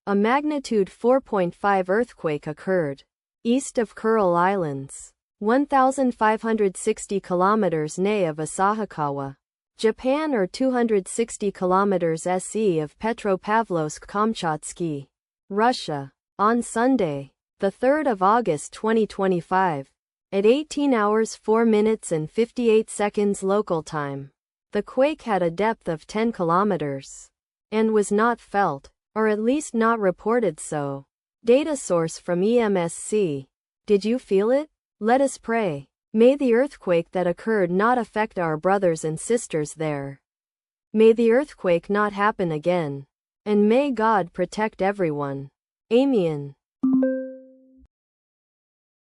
A magnitude 4.5 earthquake occurred east of Kuril Islands, 1,560 kilometers NE of Asahikawa, Japan, or 260 kilometers SE of Petropavlovsk-Kamchatsky, Russia, on Sunday, the 3rd of August 2025, at 18 hours 4 minutes and 58 seconds local time. The quake had a depth of 10 kilometers and was not felt, or at least not reported so. Data source from EMSC. Did you feel it? Let us pray. May the earthquake that occurred not affect our brothers and sisters there. May the earthquake not happen again. And may God protect everyone. Amen.